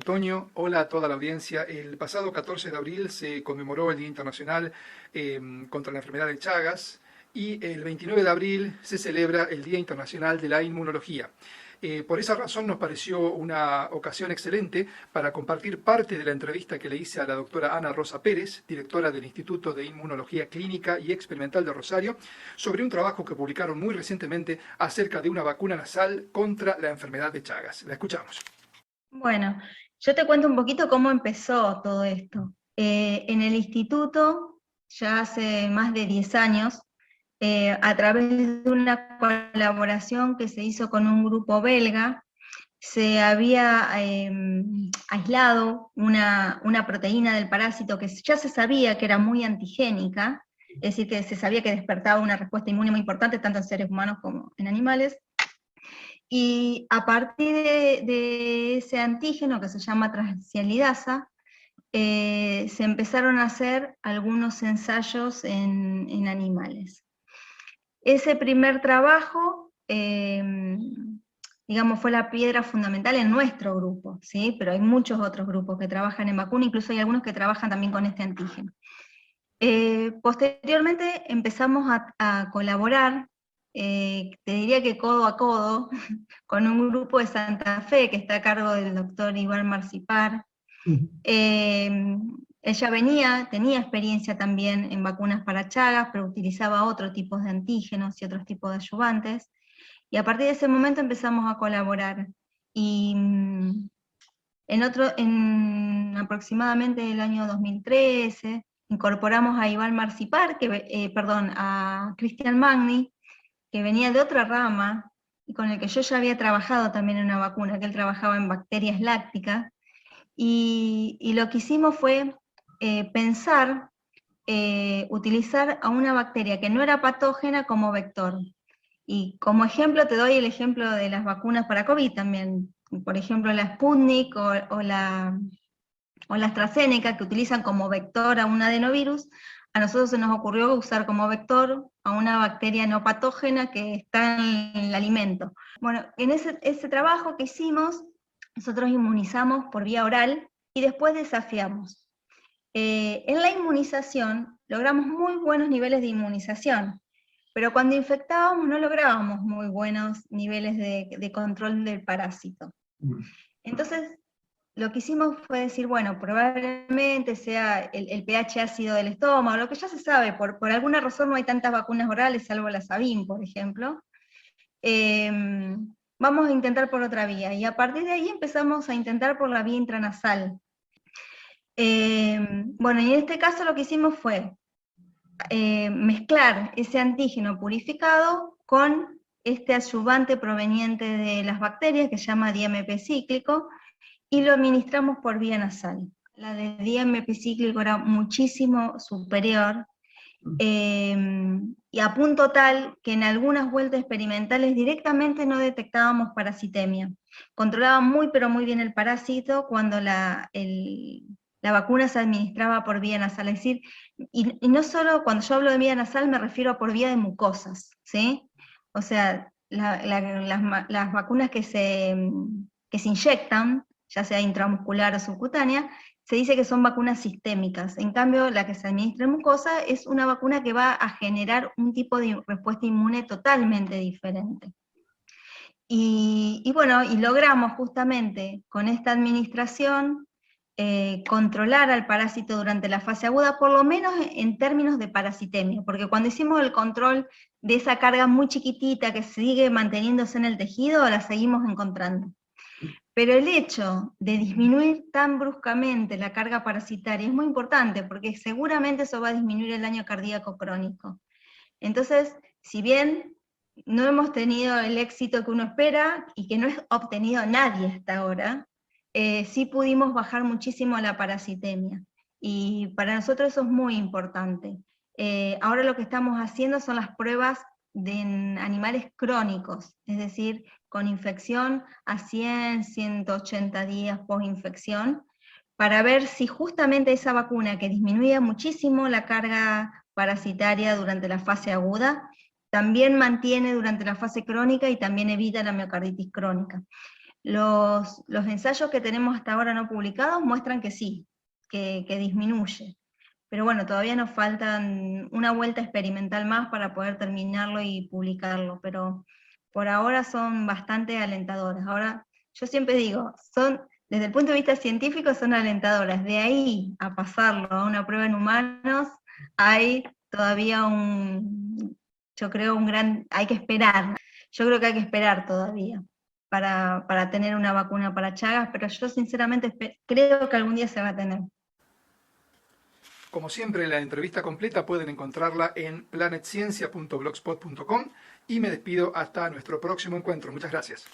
Antonio. Hola a toda la audiencia. El pasado 14 de abril se conmemoró el Día Internacional contra la Enfermedad de Chagas y el 29 de abril se celebra el Día Internacional de la Inmunología. Por esa razón nos pareció una ocasión excelente para compartir parte de la entrevista que le hice a la doctora Ana Rosa Pérez, directora del Instituto de Inmunología Clínica y Experimental de Rosario, sobre un trabajo que publicaron muy recientemente acerca de una vacuna nasal contra la enfermedad de Chagas. La escuchamos. Bueno, yo te cuento un poquito cómo empezó todo esto. En el instituto, ya hace más de 10 años, a través de una colaboración que se hizo con un grupo belga, se había aislado una proteína del parásito que ya se sabía que era muy antigénica, es decir, que se sabía que despertaba una respuesta inmune muy importante tanto en seres humanos como en animales. Y a partir de ese antígeno que se llama transcialidasa, se empezaron a hacer algunos ensayos en animales. Ese primer trabajo, digamos, fue la piedra fundamental en nuestro grupo, ¿sí? Pero hay muchos otros grupos que trabajan en vacuna, incluso hay algunos que trabajan también con este antígeno. Posteriormente empezamos a colaborar, te diría que codo a codo, con un grupo de Santa Fe que está a cargo del doctor Iván Marcipar. Ella tenía experiencia también en vacunas para Chagas, pero utilizaba otros tipos de antígenos y otros tipos de adyuvantes, y a partir de ese momento empezamos a colaborar. Y en aproximadamente el año 2013, incorporamos a Iván Marcipar, a Cristian Magni, que venía de otra rama, y con el que yo ya había trabajado también en una vacuna, que él trabajaba en bacterias lácticas, y lo que hicimos fue pensar, utilizar a una bacteria que no era patógena como vector. Y como ejemplo te doy el ejemplo de las vacunas para COVID también, por ejemplo la Sputnik o la AstraZeneca, que utilizan como vector a un adenovirus. A nosotros se nos ocurrió usar como vector a una bacteria no patógena que está en el alimento. Bueno, en ese trabajo que hicimos, nosotros inmunizamos por vía oral y después desafiamos. En la inmunización logramos muy buenos niveles de inmunización, pero cuando infectábamos no lográbamos muy buenos niveles de control del parásito. Entonces, lo que hicimos fue decir, bueno, probablemente sea el pH ácido del estómago, lo que ya se sabe, por alguna razón no hay tantas vacunas orales, salvo la Sabin, por ejemplo. Vamos a intentar por otra vía, y a partir de ahí empezamos a intentar por la vía intranasal. Bueno, y en este caso lo que hicimos fue mezclar ese antígeno purificado con este adyuvante proveniente de las bacterias, que se llama diMP cíclico, y lo administramos por vía nasal. La de diMP cíclico era muchísimo superior, y a punto tal que en algunas vueltas experimentales directamente no detectábamos parasitemia. Controlaba muy pero muy bien el parásito cuando la vacuna se administraba por vía nasal, es decir, y no solo cuando yo hablo de vía nasal me refiero a por vía de mucosas, ¿sí? O sea, las vacunas que se inyectan, ya sea intramuscular o subcutánea, se dice que son vacunas sistémicas. En cambio, la que se administra en mucosa es una vacuna que va a generar un tipo de respuesta inmune totalmente diferente. Y bueno, y logramos justamente con esta administración controlar al parásito durante la fase aguda, por lo menos en términos de parasitemia, porque cuando hicimos el control de esa carga muy chiquitita que sigue manteniéndose en el tejido, la seguimos encontrando. Pero el hecho de disminuir tan bruscamente la carga parasitaria es muy importante, porque seguramente eso va a disminuir el daño cardíaco crónico. Entonces, si bien no hemos tenido el éxito que uno espera, y que no ha obtenido nadie hasta ahora, sí pudimos bajar muchísimo la parasitemia. Y para nosotros eso es muy importante. Ahora lo que estamos haciendo son las pruebas en animales crónicos, es decir, con infección a 100, 180 días post-infección, para ver si justamente esa vacuna que disminuía muchísimo la carga parasitaria durante la fase aguda, también mantiene durante la fase crónica y también evita la miocarditis crónica. Los ensayos que tenemos hasta ahora no publicados muestran que sí, que disminuye. Pero bueno, todavía nos faltan una vuelta experimental más para poder terminarlo y publicarlo, pero por ahora son bastante alentadoras. Ahora, yo siempre digo, desde el punto de vista científico son alentadoras. De ahí a pasarlo a una prueba en humanos, hay todavía yo creo hay que esperar. Yo creo que hay que esperar todavía para tener una vacuna para Chagas, pero yo sinceramente creo que algún día se va a tener. Como siempre, la entrevista completa pueden encontrarla en planetciencia.blogspot.com y me despido hasta nuestro próximo encuentro. Muchas gracias.